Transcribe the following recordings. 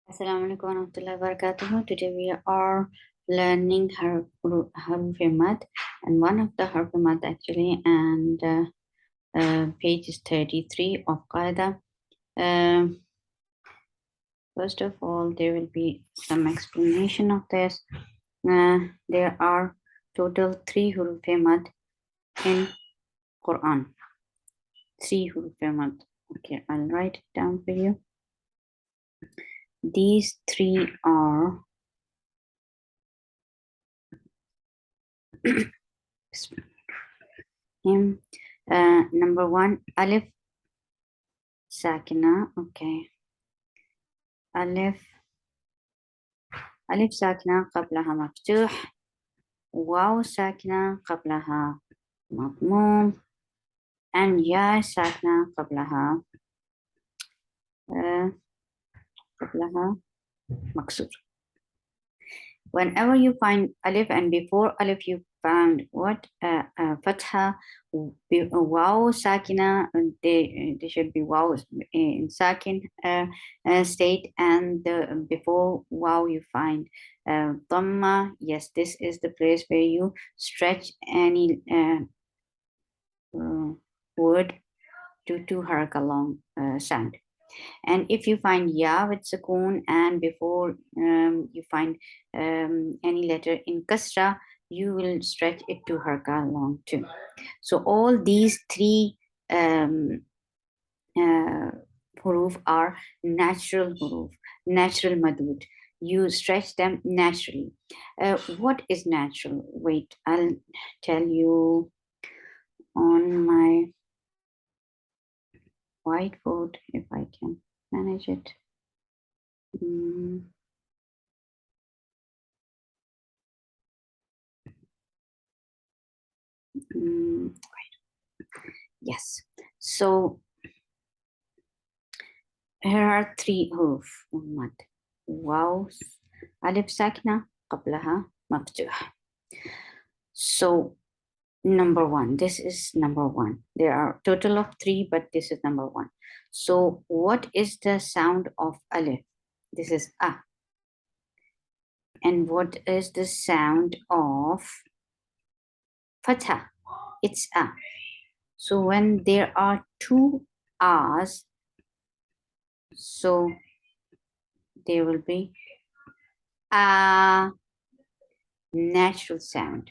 Assalamu alaikum warahmatullahi wabarakatuh. Today we are learning Haruf-e-Mad, and one of the Haruf-e-Mad actually, and page is 33 of Qaida. First of all, there will be some explanation of this. There are total 3 Haruf-e-Mad in Quran. 3 Haruf-e-Mad. Okay, I'll write it down for you. These 3 are number 1, Alif Sakina. Okay. ألف ساكنة قبلها مفتوح، واو ساكنة قبلها مضموم، and يا ساكنة قبلها مكسور. Whenever you find alif and before alif you found what? Fatha, wow, sakina, they should be wow in sakin state, and before wow you find dhamma. Yes, this is the place where you stretch any word to haraka long sound. And if you find ya with sukoon and before you find any letter in kasra, you will stretch it to harka long too. So all these 3 huruf are natural huruf, natural madud. You stretch them naturally. What is natural? Wait, I'll tell you on my whiteboard if I can manage it. Yes. So here are 3 huruf mad. Waw, alif sakna, qablaha maftuh. So number 1, this is number 1. There are total of 3, but this is number 1. So what is the sound of alif? This is a. And what is the sound of fatha? It's a. So when there are 2 a's, so there will be a natural sound,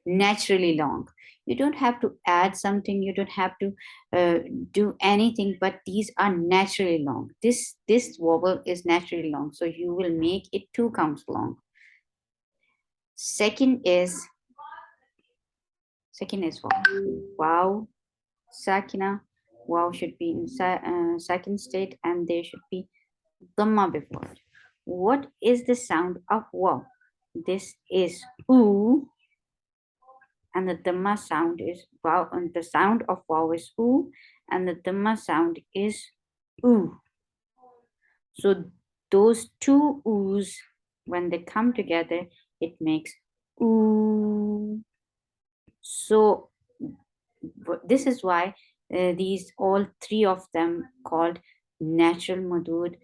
naturally long. You don't have to add something, you don't have to do anything, but these are naturally long. This vowel is naturally long, so you will make it 2 counts long. Second is wow, sakina. Wow should be in second state, and there should be dhamma before it. What is the sound of wow? This is oo, and the dhamma sound is wow, and the sound of wow is oo, and the dhamma sound is oo. So those 2 oos, when they come together, it makes oo. So this is why these all 3 of them called natural madud,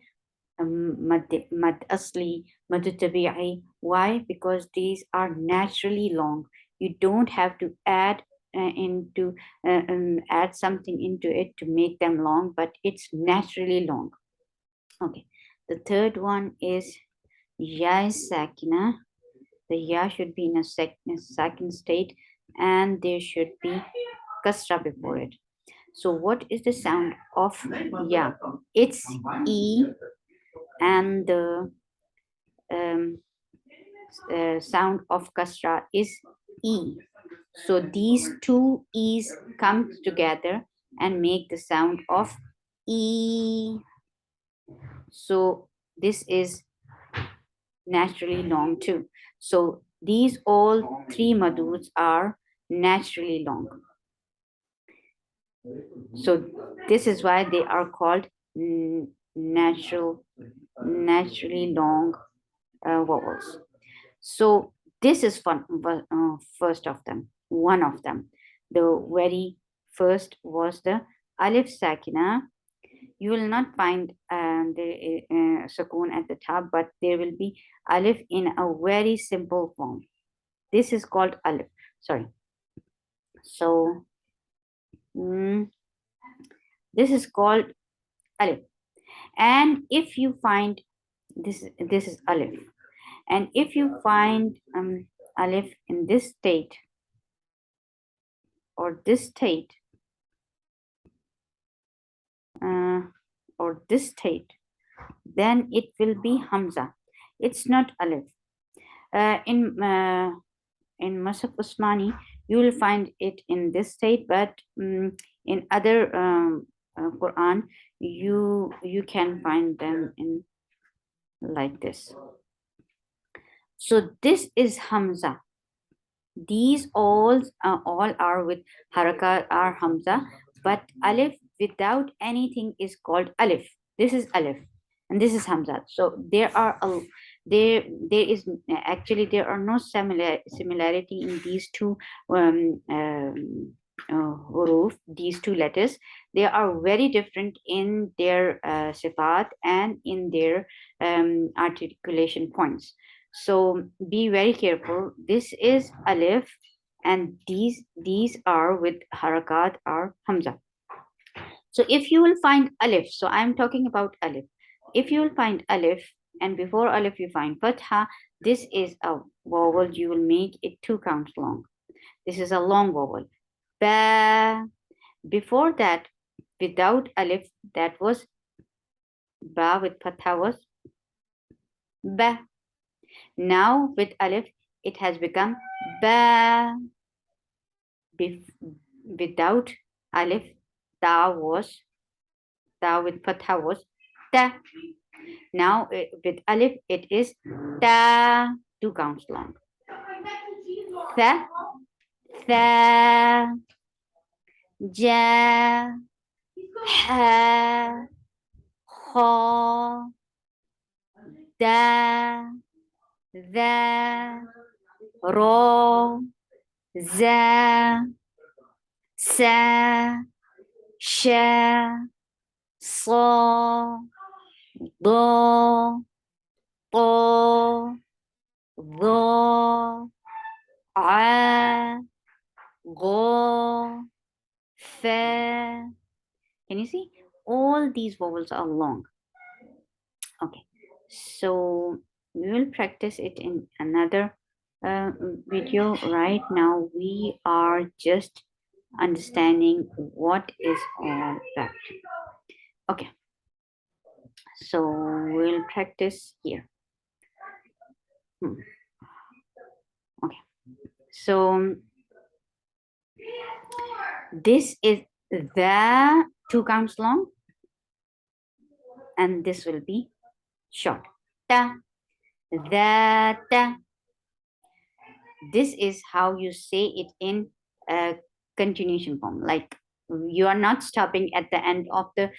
mad asli, mad tabi'i. Why? Because these are naturally long. You don't have to add add something into it to make them long, but it's naturally long. Okay. The third one is ya sakina. The ya should be in a second state, and there should be kasra before it. So what is the sound of ya? It's e, and the sound of kasra is e. So these 2 e's come together and make the sound of e. So this is naturally long too. So these all 3 maduds are naturally long. So this is why they are called naturally long vowels. So this is first of them, one of them. The very first was the alif sakina. You will not find there is sukoon at the top, but there will be alif in a very simple form. This is called alif. Sorry. So this is called alif. And if you find this is alif, and if you find alif in this state or this state or this state, then it will be Hamza. It's not alif. In Musaf Usmani, you will find it in this state, but in other Quran, you can find them in like this. So this is Hamza. These all are with harakat are Hamza, but alif without anything is called alif. This is alif, and this is Hamza. So there are there is actually there are no similarity in these two huruf, these two letters. They are very different in their sifat and in their articulation points. So be very careful. This is alif, and these are with harakat are Hamza. So if you will find alif, so I'm talking about alif. If you will find alif, and before alif you find fatha, this is a vowel. You will make it 2 counts long. This is a long vowel. Ba. Before that, without alif, that was ba, with fatha was ba. Now with alif, it has become ba. Without alif, ta with fatha was ta. Now with alif, it is ta, 2 counts long. Tha, tha, ja, ha, kha, da, ذا را ذا سا شا صا ضا طا ظا ع غا fa. Can you see? All these vowels are long. Okay, so we will practice it in another video. Right now we are just understanding what is all that. Okay, so we'll practice here. Okay, so this is the 2 counts long, and this will be short. Ta, that. This is how you say it in a continuation form. Like you are not stopping at the end of the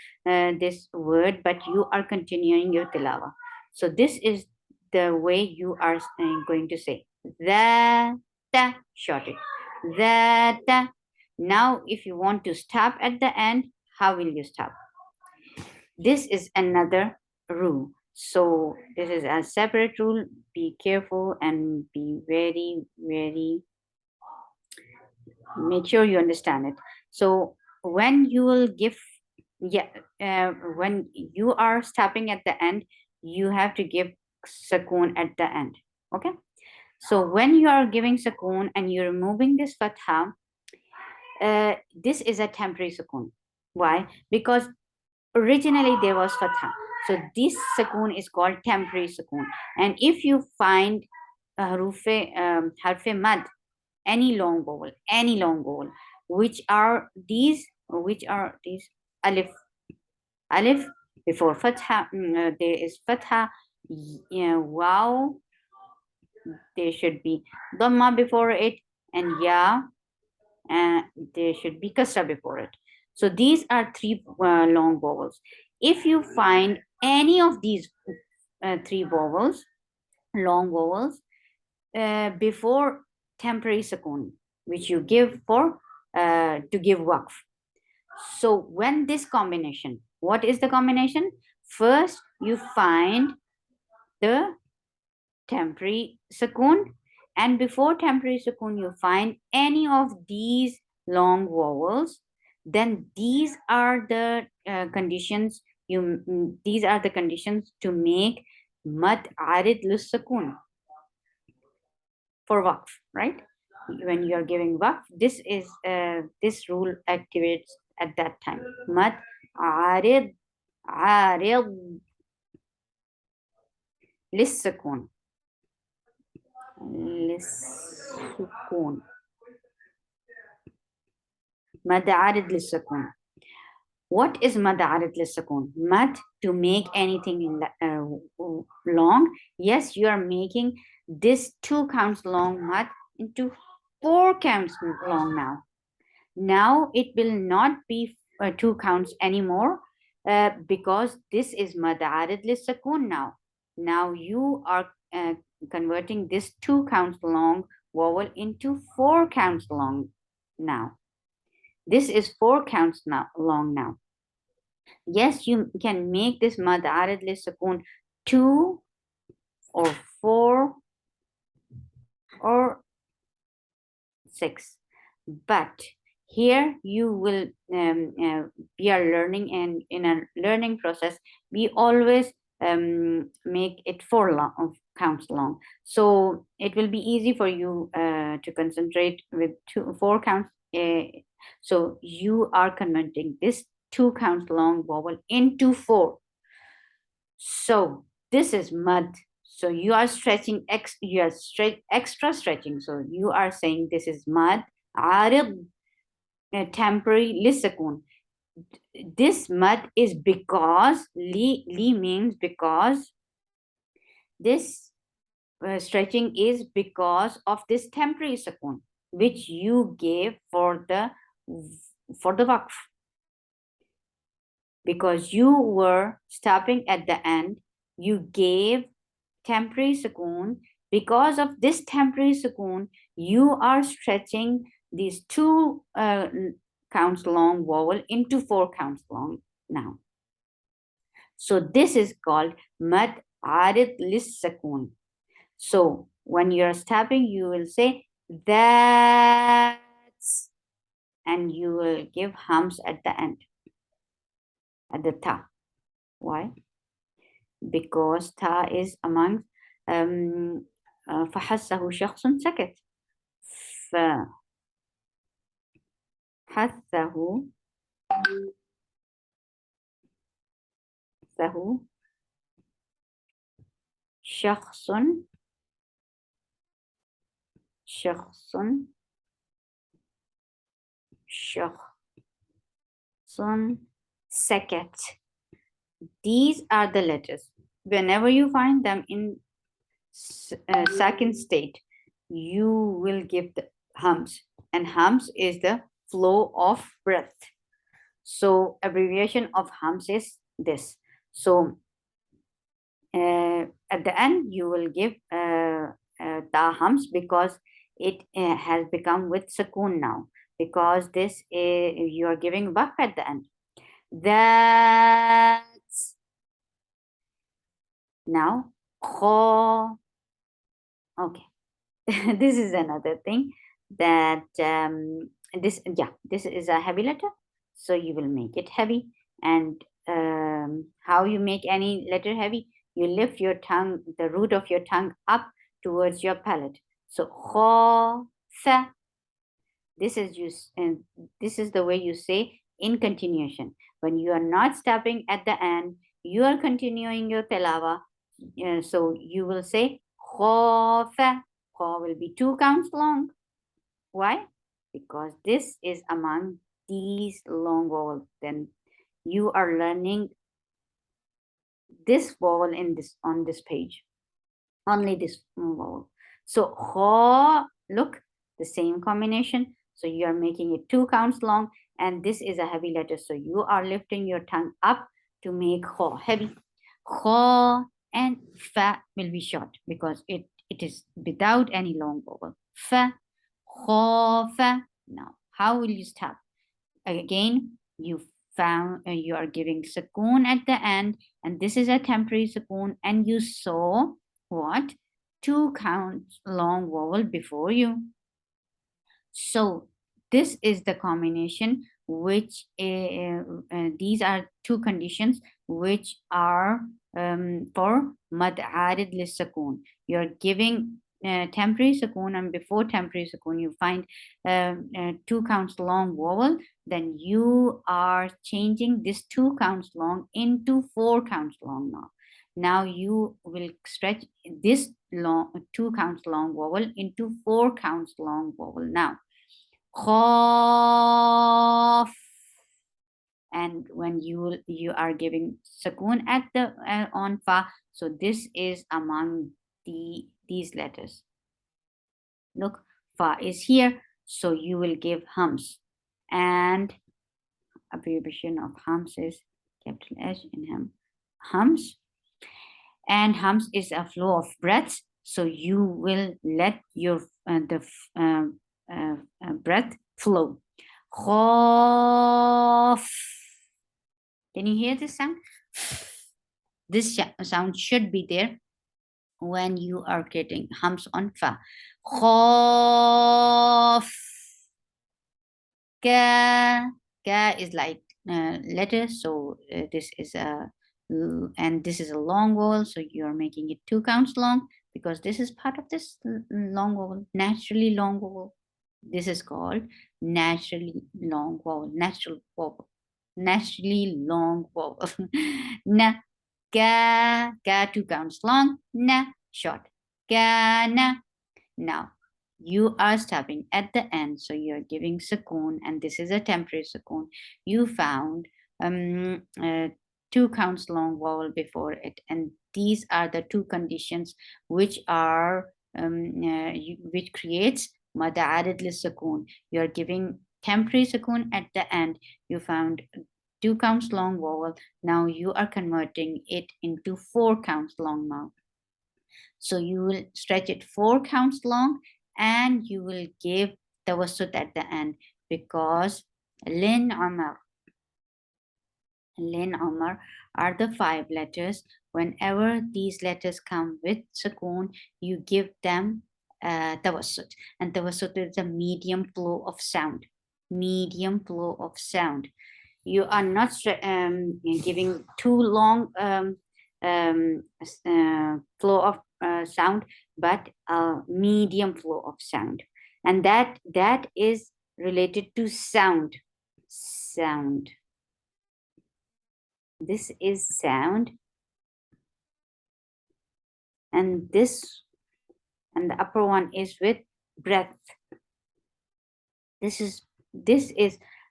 this word, but you are continuing your tilawa. So this is the way you are going to say that, shorted. That. Now, if you want to stop at the end, how will you stop? This is another rule. So this is a separate rule. Be careful and be very, very, make sure you understand it. So when you will give, when you are stopping at the end, you have to give sukoon at the end. Okay. So when you are giving sukoon and you're removing this fatha, this is a temporary sukoon. Why? Because originally there was fatha. So this sukoon is called temporary sukoon. And if you find harfe mad, any long vowel, which are these alif before fatha, there is fatha, wow, there should be dhamma before it, and ya, there should be kasra before it. So these are 3 long vowels. If you find any of these 3 vowels, long vowels, before temporary sukoon, which you give for to give waqf. So when this combination, what is the combination? First, you find the temporary sukoon, and before temporary sukoon, you find any of these long vowels. Then these are the conditions. These are the conditions to make mad arid lis sukoon for waqf, right? When you are giving waqf, this rule activates at that time. Mad arid arid للسكون للسكون مد عارض للسكون. What is مد عارض للسكون? Mad to make anything long. Yes, you are making this 2 counts long mad into 4 counts long now. Now it will not be 2 counts anymore because this is mad عارض للسكون now. Now you are converting this 2 counts long vowel into 4 counts long now. This is 4 counts now long now. Yes, you can make this mad arid li sukoon 2 or 4 or 6. But here you will we are learning, and in a learning process we always make it 4 counts long, so it will be easy for you to concentrate with 4 counts. So you are converting this 2 counts long vowel into 4. So this is mud. So you are stretching extra stretching. So you are saying this is mud arid temporary lisakun. This mud is because li means because this stretching is because of this temporary sakun which you gave for the waqf, because you were stopping at the end. You gave temporary sukoon. Because of this temporary sukoon, you are stretching these 2 counts long vowel into 4 counts long now. So this is called mad arid lis sukoon. So when you're stopping, you will say that's, and you will give hums at the end, at the ta. Why? Because ta is among فحسه شخص سكت. فحسه شخص سكت. These are the letters. Whenever you find them in second state, you will give the hums, and hums is the flow of breath. So abbreviation of hums is this. So at the end you will give ta hums because it has become with sukoon now, because this is, you are giving waqf at the end. That's now kha. Okay. This is another thing that this is a heavy letter, so you will make it heavy. And how you make any letter heavy? You lift your tongue, the root of your tongue, up towards your palate. So kha fa. This is and this is the way you say in continuation. When you are not stopping at the end, you are continuing your tilawa. So you will say kha fa. Kha will be 2 counts long. Why? Because this is among these long vowels. Then you are learning this vowel in this on this page. Only this vowel. So kha, look, the same combination. So you are making it 2 counts long, and this is a heavy letter. So you are lifting your tongue up to make kha heavy. Kha and fa will be short because it is without any long vowel. Fa, kha, fa. Now, how will you stop? Again, you found you are giving sukoon at the end, and this is a temporary sukoon, and you saw what? 2 counts long vowel before you. So this is the combination which these are 2 conditions which are for mad arid lisakun. You're giving temporary sukoon, and before temporary sukoon you find 2 counts long vowel, then you are changing this 2 counts long into 4 counts long now. Now you will stretch this long 2 counts long vowel into 4 counts long vowel now. Khaf. And when you are giving sukoon at the on fa, so this is among these letters. Look, fa is here, so you will give hums, and abbreviation of hums is capital H in hum, hums, and hums is a flow of breaths. So you will let your breath flow. Khaf. Can you hear this sound? This sound should be there when you are getting hums on fa. Khaf. Ka. Ka is like letter, so this is a, and this is a long vowel, so you are making it 2 counts long because this is part of this long vowel, naturally long vowel. This is called naturally long vowel, natural vowel, naturally long vowel. Na, ka, 2 counts long, na, short, ka, na. Now, you are stopping at the end, so you're giving sukoon, and this is a temporary sukoon. You found 2 counts long vowel before it, and these are the 2 conditions which are which creates Maddah arid lisakun. You are giving temporary sukoon at the end. You found 2 counts long vowel. Now you are converting it into 4 counts long now. So you will stretch it 4 counts long, and you will give tawasut at the end, because Lin Umar are the 5 letters. Whenever these letters come with sukoon, you give them tawasut, and tawasut is a medium flow of sound. Medium flow of sound. You are not giving too long flow of sound, but a medium flow of sound, and that is related to sound. Sound. This is sound, and this, and the upper one is with breath. This is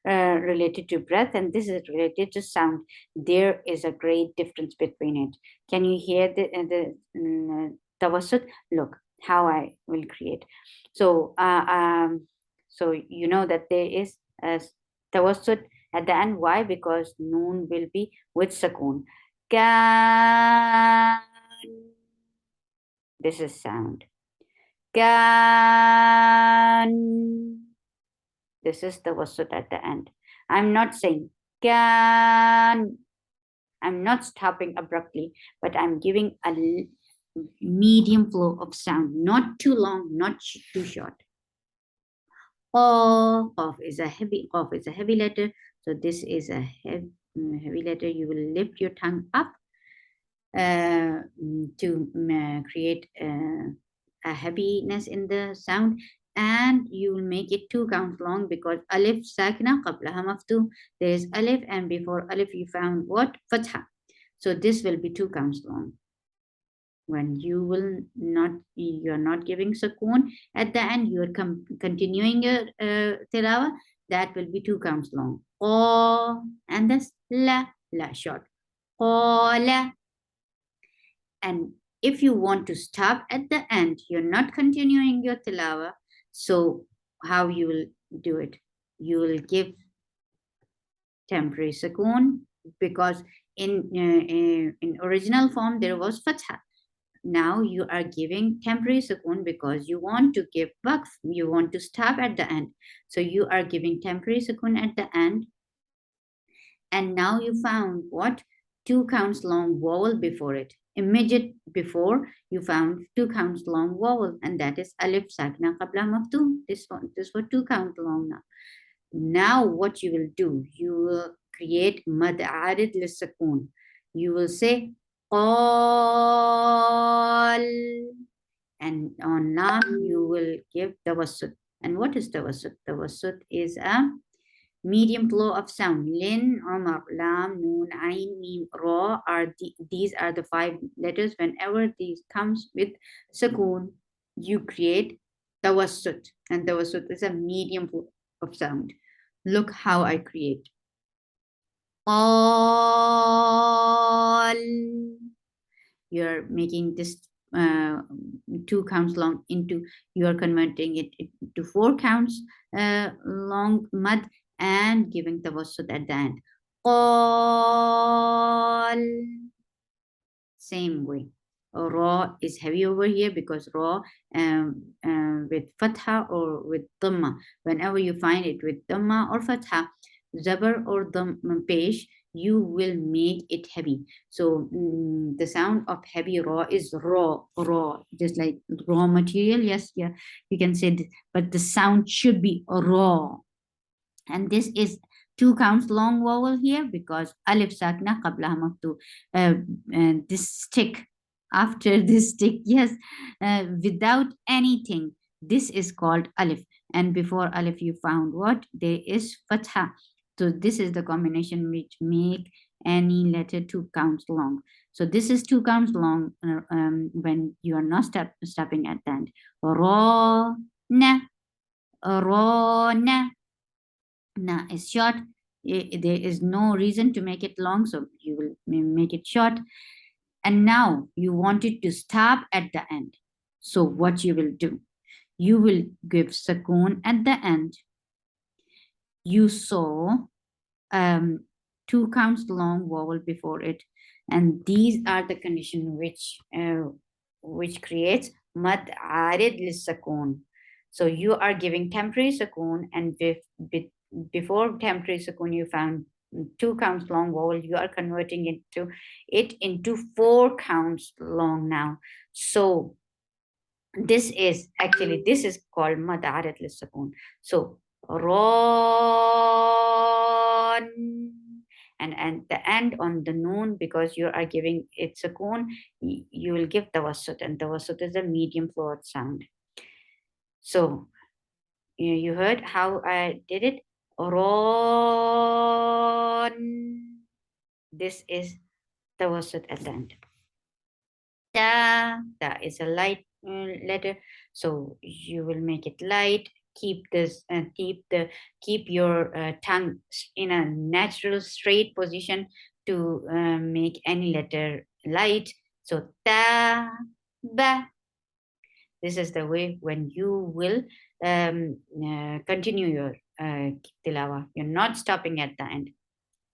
related to breath, and this is related to sound. There is a great difference between it. Can you hear the tawasut? Look how I will create. So so you know that there is a tawasut at the end. Why? Because noon will be with sukoon. Can. This is sound. Can. This is the wasut at the end. I'm not saying can. I'm not stopping abruptly, but I'm giving a medium flow of sound, not too long, not too short. Qaf is a heavy letter, so this is a heavy letter. You will lift your tongue up to create a heaviness in the sound, and you will make it 2 counts long, because alif sakina qablaha maftuh. There is alif, and before alif you found what? Fatha. So this will be 2 counts long. When you are not giving sukoon at the end, you are continuing your tilawa, that will be 2 counts long. Qa, and this la short. Qala. And if you want to stop at the end, you're not continuing your tilawa, so how you will do it? You will give temporary sukoon, because in original form there was fatha. Now you are giving temporary sukoon because you want to give waqf, you want to stop at the end. So you are giving temporary sukoon at the end, And now you found what? 2 counts long vowel before it. Immediate before you found 2 counts long vowel, and that is alif sakna qabla maftuh. This was 2 count long now. Now what you will do? You will create mad arid lisakun. You will say qal, and on lam you will give tawasut. And what is tawasut? Tawasut is a medium flow of sound. Lin, Omar, Lam, Noon, Ain, Mim, Ra are these are the 5 letters. Whenever these comes with Sakoon, you create Tawasut. And Tawasut is a medium flow of sound. Look how I create. All. You're making this 2 counts long into, you're converting it into 4 counts long mad and giving tawassut at the end. Qal. Same way. Ra is heavy over here because ra with fatha or with dhamma. Whenever you find it with dhamma or fatha, zabar or dhamma pesh, you will make it heavy. So the sound of heavy raw is raw, just like raw material. Yes, yeah, you can say this, but the sound should be raw. And this is 2 counts long vowel here because alif sakna qabla maftu. This stick, after this stick, yes, without anything, this is called alif. And before alif, you found what? There is fatha. So this is the combination which make any letter 2 counts long. So this is 2 counts long when you are not stopping at the end. Ra, na, ra, na. Na is short. There is no reason to make it long, so you will make it short. And now you want it to stop at the end. So what you will do? You will give sakoon at the end. You saw 2 counts long vowel before it, and these are the condition which creates mad arid lisakoon. So you are giving temporary sakoon, and before temporary sakoon you found 2 counts long vowel. You are converting it into 4 counts long now. So this is called mad arid lisakoon. So ron, and at the end on the noon, because you are giving it sakoon, you will give tawasut, and tawasut is a medium flowed sound. So you heard how I did it. Ron. This is tawasut at the end. Ta is a light letter, so you will make it light. Keep this keep your tongue in a natural straight position to make any letter light. So ta, ba. This is the way when you will continue your tilawa. You're not stopping at the end.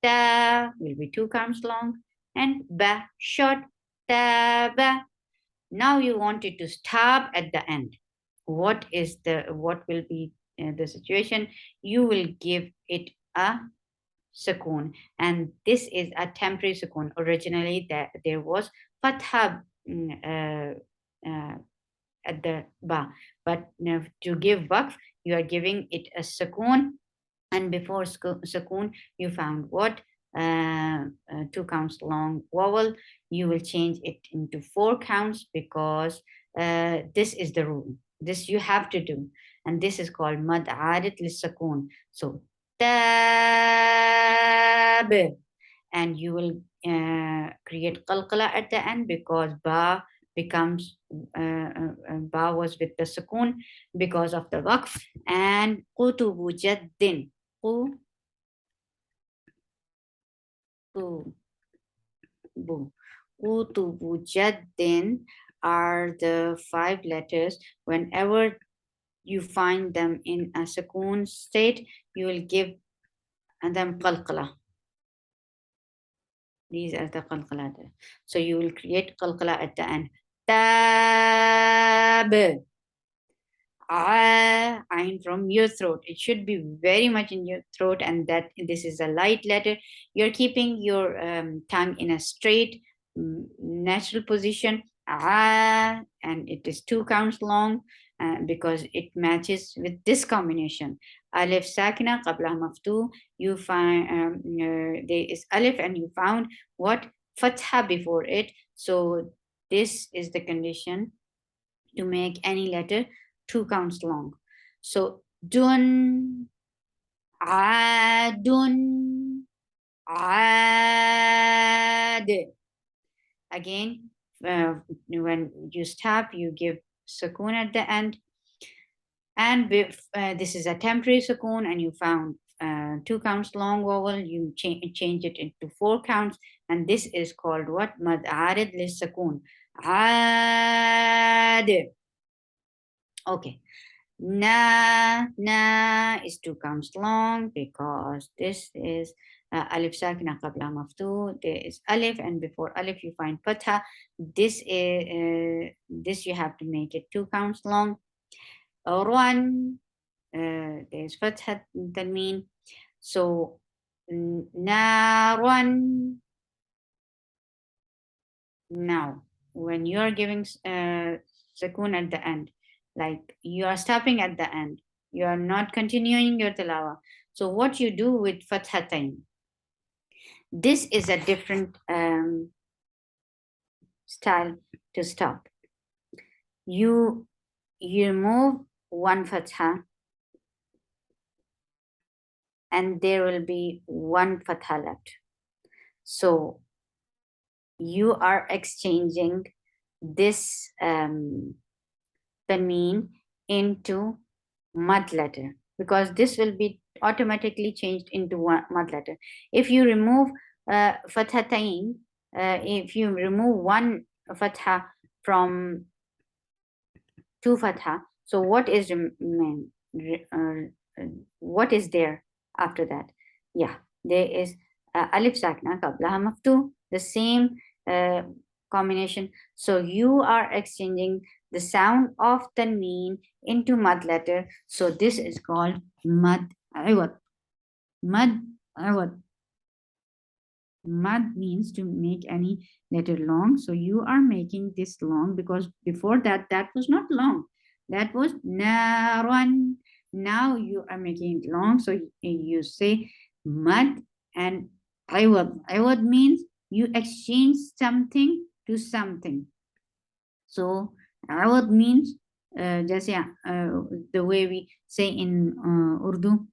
Ta will be 2 counts long, and ba short. Ta ba. Now you want it to stop at the end. What will be the situation? You will give it a sukoon, and this is a temporary sukoon. Originally there was fatha at the ba, but to give waqf, you are giving it a sukoon, and before sukoon you found what? 2 counts long vowel. You will change it into 4 counts because this is the rule. This you have to do, and this is called mad arid lisakoon. So tab, and you will create qalqala at the end because ba becomes ba was with the sukoon because of the waqf. And qutubu jaddin, Qutubu jaddin are the 5 letters. Whenever you find them in a sukoon state, you will give them qalqala. These are the qalqala. So you will create qalqala at the end. Tab. Ain from your throat. It should be very much in your throat, and that this is a light letter. You're keeping your tongue in a straight, natural position. And it is 2 counts long because it matches with this combination. Alif sakina qabla maftu. You find there is alif, and you found what fatha before it. So this is the condition to make any letter 2 counts long. So dun, adun, ad. Again, when you stop, you give sukoon at the end. And this is a temporary sukoon, and you found 2 counts long vowel, you change it into 4 counts, and this is called what? Mad arid lis sukoon. Ad. Okay. Na is 2 counts long because this is alif sakina qabla maftu. There is alif, and before alif you find fatha. This is this you have to make it 2 counts long. Run, there's fatha tanween. So na run. Now, when you are giving sukoon at the end, like you are stopping at the end, you are not continuing your tilawa. So what you do with fathatain? This is a different style to stop. You remove one fatha, and there will be one fatha left. So you are exchanging this tanween into mud letter, because this will be automatically changed into one mud letter. If you remove fathatain, if you remove one fatha from 2 fatha, so what is what is there after that? Yeah, there is alif sakna qablaha maftu, the same combination. So you are exchanging the sound of tanween into mad letter. So this is called mad iwadh. Mad iwadh. Mad means to make any letter long. So you are making this long because before that, that was not long. That was naran. Now you are making it long. So you say mad and iwadh. Iwadh means you exchange something to something. So iwadh means just the way we say in Urdu,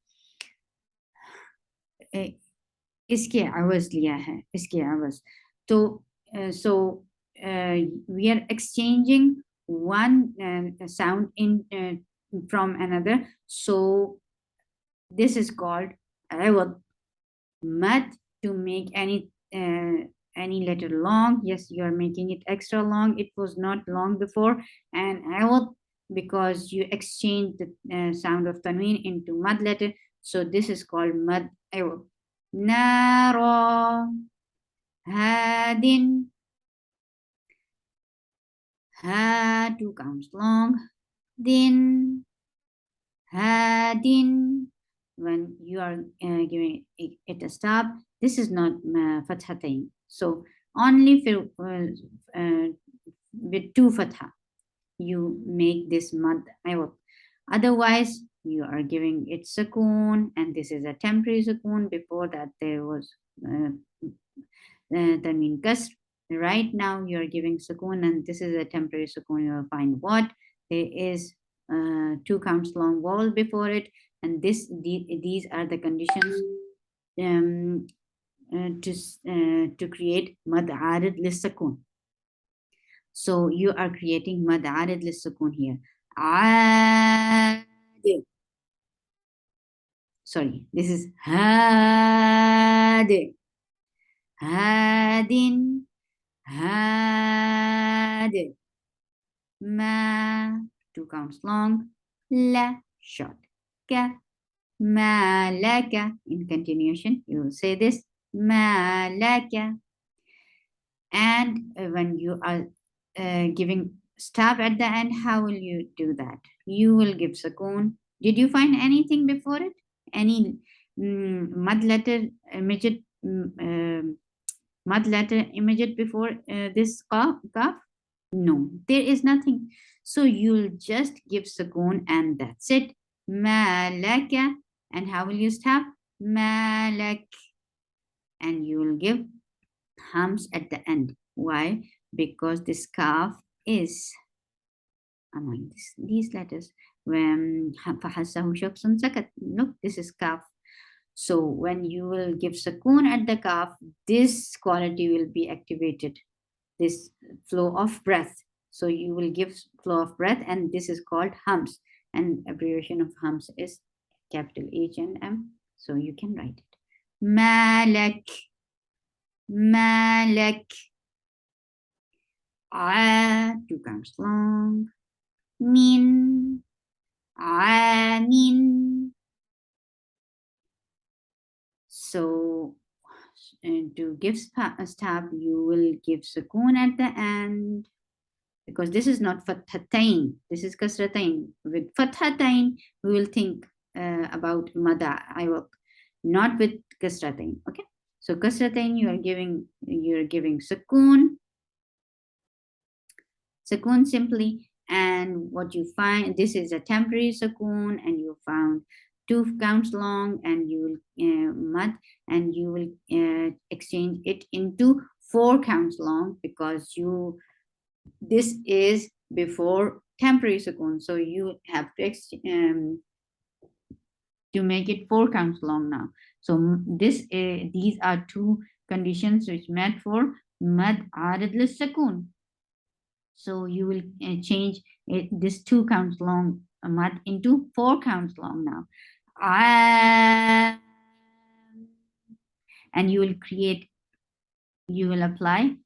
इसके आवाज लिया है, इसके आवाज. So we are exchanging one sound in from another. So this is called iwadh. Mad, to make any letter long. Yes, you are making it extra long. It was not long before. And iwadh, because you exchange the sound of tanween into mad letter. So this is called mad iwadh. Nara, hadin, ha, 2 counts long. Din, hadin. When you are giving it a stop, this is not fathatain. So only with 2 fatha, you make this mad iwadh. Otherwise, you are giving it sukoon, and this is a temporary sukoon. Before that, there was tanween kasr. Right now, you are giving sukoon, and this is a temporary sukoon. You will find what? There is 2 counts long vowel before it, and these are the conditions to create mad arid lis sukoon. So you are creating mad arid lis sukoon here. Sorry, this is had. Hadin, had. Ma, 2 counts long. La, short. Ka, malaka. In continuation, you will say this. Malaka. And when you are giving stop at the end, how will you do that? You will give sukoon. Did you find anything before it? Any mud letter immediate mud letter immediate before this kaf? No, there is nothing. So you'll just give sukoon and that's it. Malaka. And how will you stop? Malak. And you will give hams at the end. Why? Because this kaf is among these letters. When فحسه شخص سكت. Look, this is kaf. So when you will give sukoon at the kaf, this quality will be activated, this flow of breath. So you will give flow of breath, and this is called hums. And abbreviation of hums is capital H and M. So you can write it. Malak, Malak. Two counts long. Min, Amin. So to give stop, you will give sukoon at the end, because this is not fathatain, this is kasratain. With fathatain, we will think about Maddah, Iwadh, not with kasratain. Okay, so kasratain, you're giving sukoon simply. And what you find, this is a temporary sukoon, and you found 2 counts long, and you will mud, and you will exchange it into 4 counts long, because this is before temporary sukoon, so you have to make it 4 counts long now. So these are 2 conditions which met for mad arid lis sukoon. So you will change this 2 counts long mad into 4 counts long now. And you will apply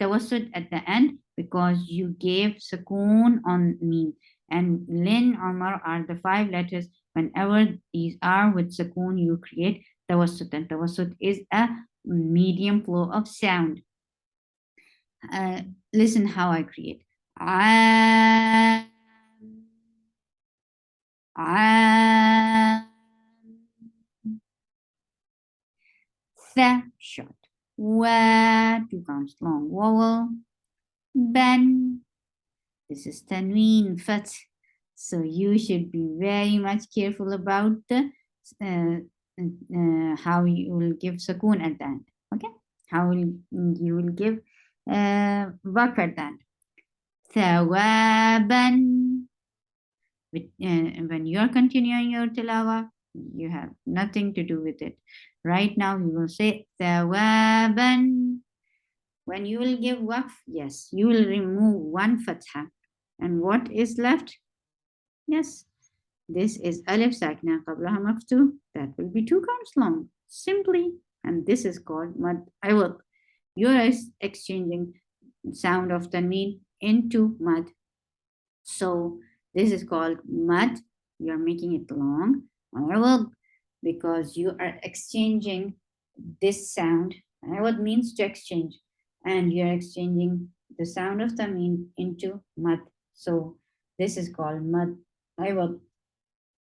Tawasut at the end, because you gave sukoon on mim. And lin or mar are the 5 letters. Whenever these are with sukoon, you create Tawasut. And Tawasut is a medium flow of sound. Listen how I create. Tha short. Wa 2 counts long vowel. Ben. This is Tanween Fat. So you should be very much careful about the how you will give sukoon at the end. Okay, how you will give waqf at the end. Thawaban. When you are continuing your tilawa, you have nothing to do with it. Right now, you will say thawaban. When you will give waqf, yes, you will remove 1 fatha. And what is left? Yes, this is alif sakna qablaha maftuh. That will be 2 counts long, simply. And this is called mad iwadh. You are exchanging sound of tanween into mad. So this is called mad. You are making it long, iwadh, because you are exchanging this sound. Iwadh means to exchange, and you are exchanging the sound of tanween into mad. So this is called mad iwadh.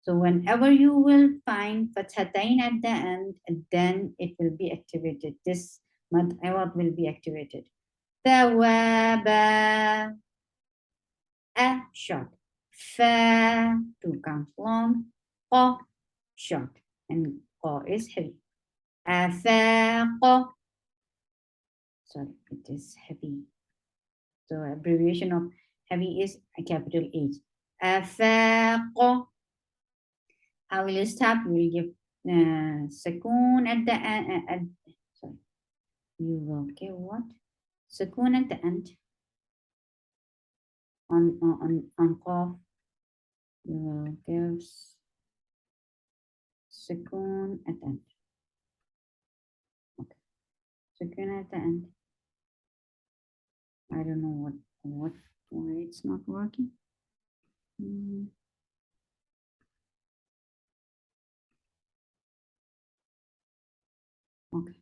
So whenever you will find fathatain at the end, then it will be activated. This mad iwadh will be activated. Thawaba, a short. Fa 2 counts long. Qa short, and qa is heavy. Afaqa. Sorry, it is heavy. So abbreviation of heavy is a capital H. Afaqa. How will you stop? You will give sukoon at the end. Sorry, you will give what? Sukoon at the end. On qaf, you will give sukoon at the end. Okay, sukoon at the end. I don't know why it's not working. Okay,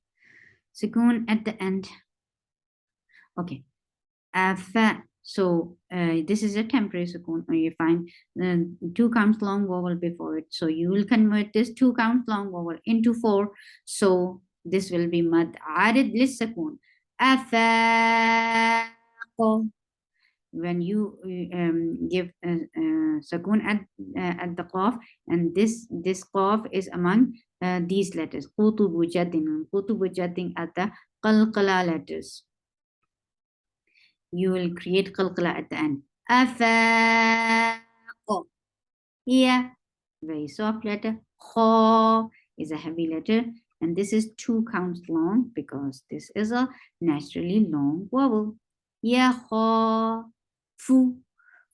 sukoon at the end. Okay, afa So this is a temporary sukoon, or you find 2 counts long vowel before it. So you will convert this 2 counts long vowel into 4. So this will be mad arid lis sukoon. Afaqo. When you give sukoon at the qaf, and this qaf is among these letters. Qutubu jaddin at the qalqala letters. You will create qalqala at the end. Afaqo. Yeah, very soft letter. Kha is a heavy letter, and this is 2 counts long because this is a naturally long vowel. Yeah, kha, fu,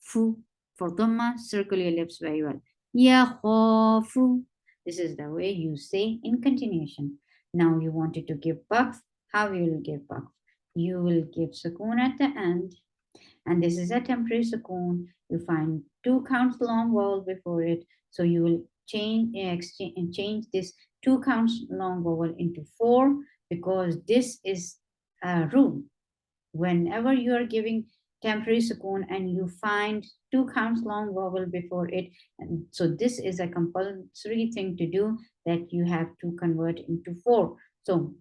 fu. For dhamma, circle your lips very well. Yeah, kha, fu. This is the way you say in continuation. Now you wanted to give baqf. How you will give baqf? You will give sukoon at the end, and this is a temporary sukoon. You find 2 counts long vowel before it, so you will change this 2 counts long vowel into 4, because this is a rule. Whenever you are giving temporary sukoon and you find 2 counts long vowel before it, and so this is a compulsory thing to do, that you have to convert into 4. So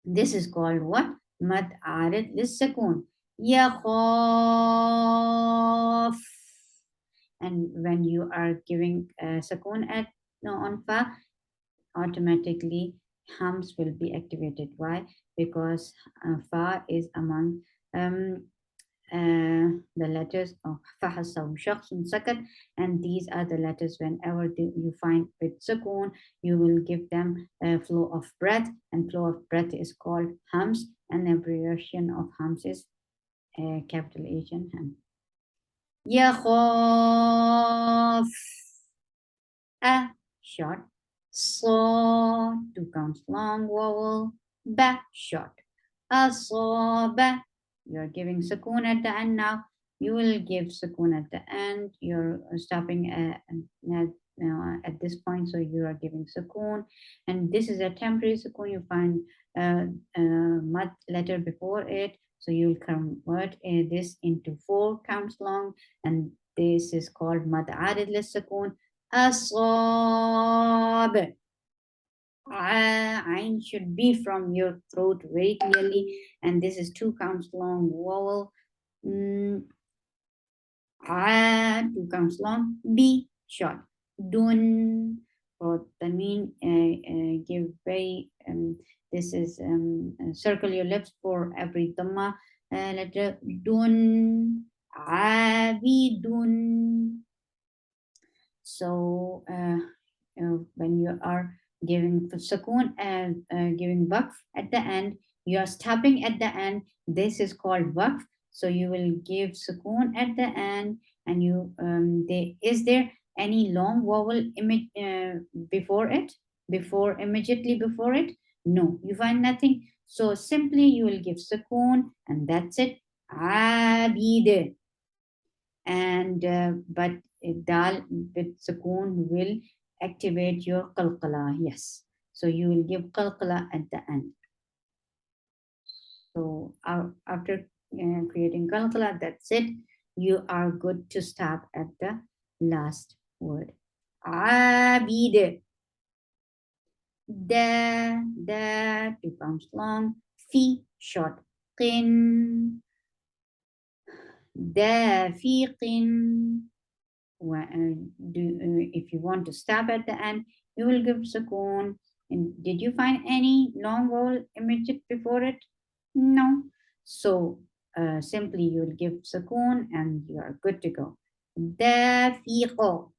this is called what? Mad arid lissakoon. Yakhaf. And when you are giving sakoon at no on fa, automatically hums will be activated. Why? Because fa is among the letters of فحسب شخص سكت, and these are the letters whenever you find with sukoon, you will give them a flow of breath, and flow of breath is called hums, and the abbreviation of hums is capital H and ham. يخاف a short, so 2 counts long vowel, ba short, asaba. You're giving sukoon at the end now. You will give sukoon at the end. You're stopping at this point, so you are giving sukoon. And this is a temporary sukoon. You find mad letter before it, so you'll convert this into 4 counts long, and this is called mad arid lis sukoon. أصاب. Ain should be from your throat very clearly, and this is 2 counts long vowel. 2 counts long. B short. Dun. For Tanween, give very. This is circle your lips for every dhamma letter. Dun. Abidun. So when you are giving sukoon and giving waqf at the end, you are stopping at the end. This is called waqf. So you will give sukoon at the end, and you is there any long vowel image before it? Before immediately before it? No, you find nothing. So simply you will give sukoon, and that's it. Abid. And but dal with sukoon will activate your qalqala. Yes, so you will give qalqala at the end. So after creating qalqala, that's it. You are good to stop at the last word. Abid. Da 2 counts long. Fi short. Qin. Dafiqin. If you want to stop at the end, you will give sukoon. And did you find any long vowel immediate before it? No. So simply you will give sukoon and you are good to go. Dafiqo.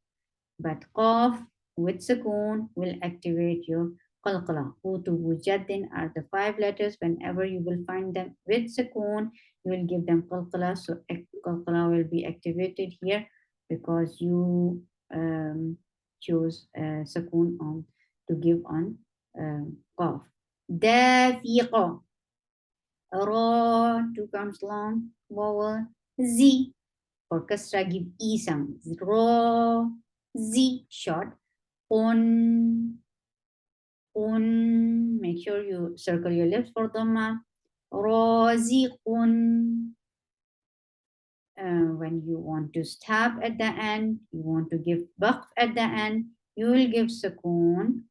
But qaf with sukoon will activate your qalqala. Qutubu jaddin are the 5 letters. Whenever you will find them with sukoon, you will give them qalqala. So qalqala will be activated here because you chose sukoon on to give on qaf. Dafiqa. Ra 2 counts long vowel. Z for kasra give e sound. Ra Z short. Un. Make sure you circle your lips for dhamma. Raziqun. when you want to stop at the end, you want to give waqf at the end, you will give sukoon.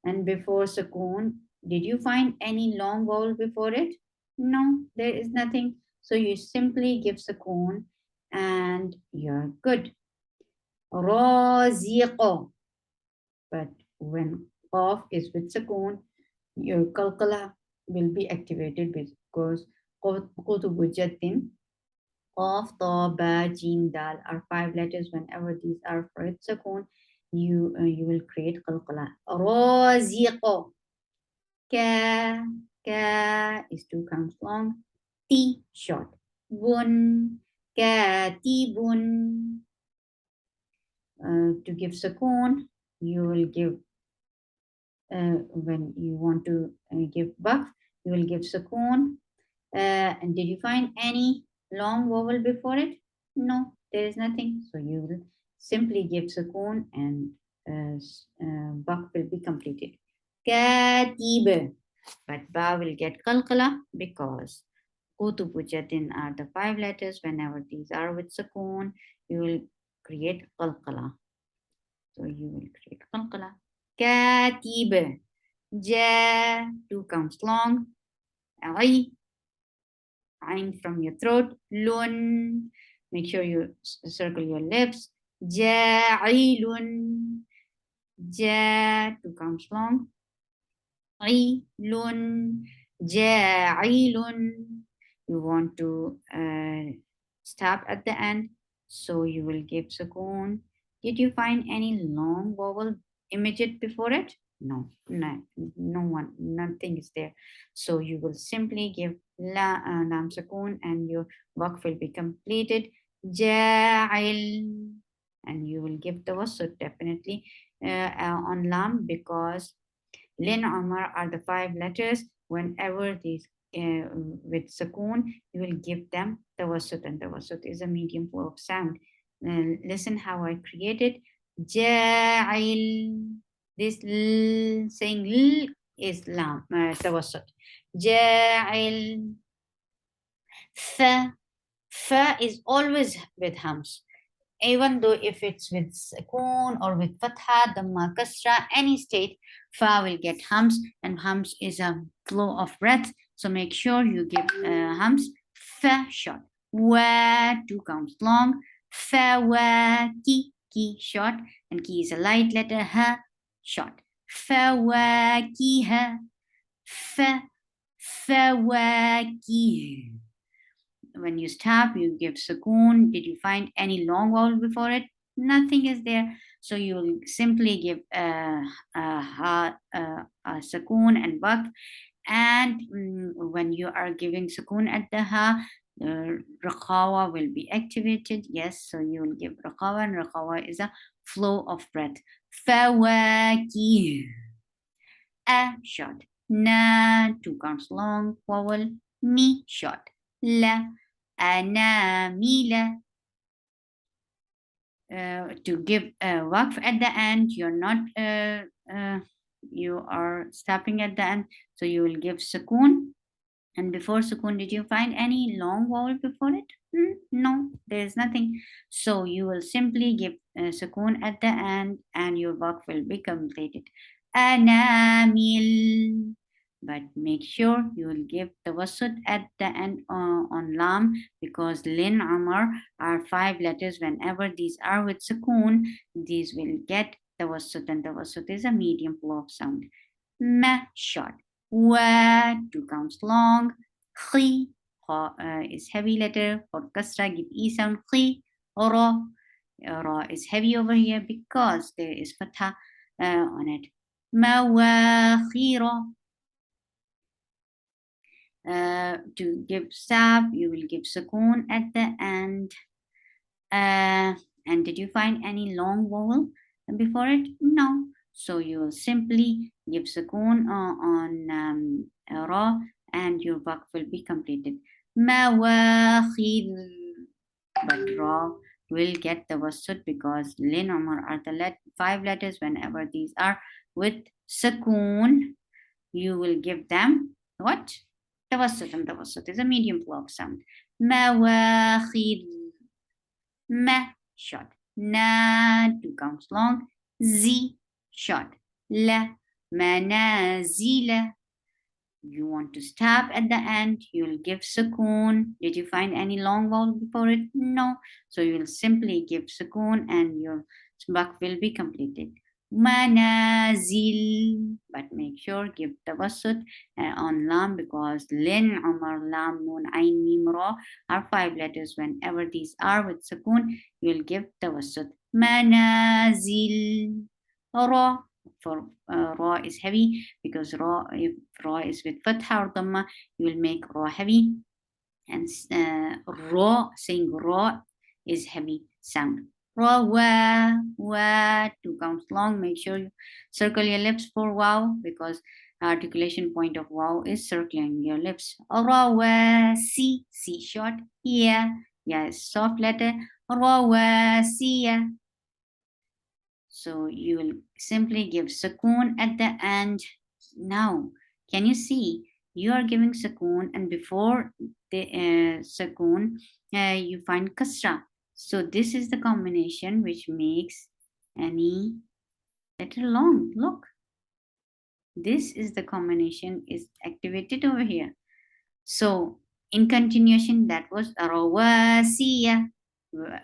And before sukoon, did you find any long vowel before it? No, there is nothing. So you simply give sukoon and you're good. Raziqo. But when qaf is with sukoon, your qalqala will be activated because qutubu jaddin, qaf, ta, ba, jim, dal are 5 letters. Whenever these are for its sukoon, you will create qalqala. Raziqo. Ka, ka is 2 counts long. T short. Bun, katibun. To give sukoon, you will give when you want to give waqf, you will give sukoon. And did you find any long vowel before it? No, there is nothing. So you will simply give sukoon and waqf will be completed. Katib. But ba will get qalqala because kutubu jatin are the 5 letters. Whenever these are with sukoon, you will create qalqala. So you will create qalqala. Katib. Ja, 2 counts long. Ay, ain from your throat. Lun, make sure you circle your lips. Ja'ilun. Ja, 2 counts long. Lun, ja'ilun. You want to stop at the end, so you will give sukoon. Did you find any long vowel immediate before it? No, no one, nothing is there. So you will simply give lam sukoon and your work will be completed. Ja'il, and you will give tawasut definitely on lam because Lin Omar are the 5 letters. Whenever these with sukoon, you will give them tawasut, and tawasut is a medium flow of sound. Listen how I created. Ja'il. This l, saying l is lam, tawasut. Ja'il. Fa. Fa is always with hams. Even though if it's with sukoon or with fatha, dhamma, kasra, any state, fa will get hums, and hums is a flow of breath. So make sure you give hums. Fa short. Wa 2 counts long. Fa wa ki short, and ki is a light letter. Ha short. Fa wa ki ha. Fa wa ki. When you stop, you give sukoon. Did you find any long vowel before it? Nothing is there. So you will simply give sukoon and waqf. And when you are giving sukoon at the ha, raqawa will be activated. Yes, so you will give raqawa, and raqawa is a flow of breath. Fawaki. A short. Na 2 counts long vowel. Mi short. La. Anamila. To give waqf at the end, you're not you are stopping at the end, so you will give sukoon. And before sukoon, did you find any long vowel before it? No, there is nothing. So you will simply give sukoon at the end, and your waqf will be completed. Anamil. But make sure you will give tawasut at the end on lam, because lin amar are 5 letters. Whenever these are with sukoon, these will get tawasut, and tawasut is a medium flow of sound. Ma short. Wa 2 counts long. Khi is heavy letter. For kasra, give e sound. Khi. Ra is heavy over here because there is fatha on it. Mawakhira. To give stop, you will give sukoon at the end. And did you find any long vowel before it? No. So you will simply give sukoon on ra, and your waqf will be completed. Mawakhir. But ra will get tawasut because lin umar are the 5 letters. Whenever these are with sukoon, you will give them what? Tawasut, and tawasut is a medium flow of sound. Mawakhir. Ma, short. Na, 2 counts long. Z, short. La, manazila. You want to stop at the end, you'll give sukoon. Did you find any long vowel before it? No. So you'll simply give sukoon and your sabak will be completed. Manazil. But make sure give tawasut on lam, because lin, umar, lam, nun, ain, mim, ra are 5 letters. Whenever these are with sukoon, you'll give tawasut. Manazil. Ra, for ra is heavy, because ra, if ra is with fatha or dhamma, you will make ra heavy, and ra, saying ra is heavy sound. Ra, wa, 2 counts long. Make sure you circle your lips for wow, because articulation point of wow is circling your lips. Ra, wa, si, short. Yeah, is soft letter. Ra, wa, si, ya. So you will simply give sukoon at the end. Now, can you see? You are giving sukoon, and before the sukoon, you find kasra. So this is the combination which makes any letter long. Look, this is the combination is activated over here. So in continuation, that was rawasiya.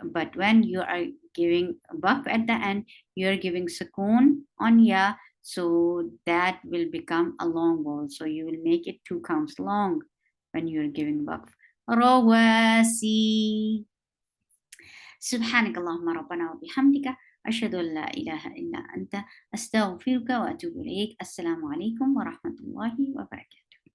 But when you are giving buff at the end, you are giving sukoon on ya, so that will become a long vowel. So you will make it 2 counts long when you are giving buff. Rawasi. سبحانك اللهم ربنا وبحمدك أشهد أن لا إله إلا أنت أستغفرك وأتوب إليك. السلام عليكم ورحمة الله وبركاته.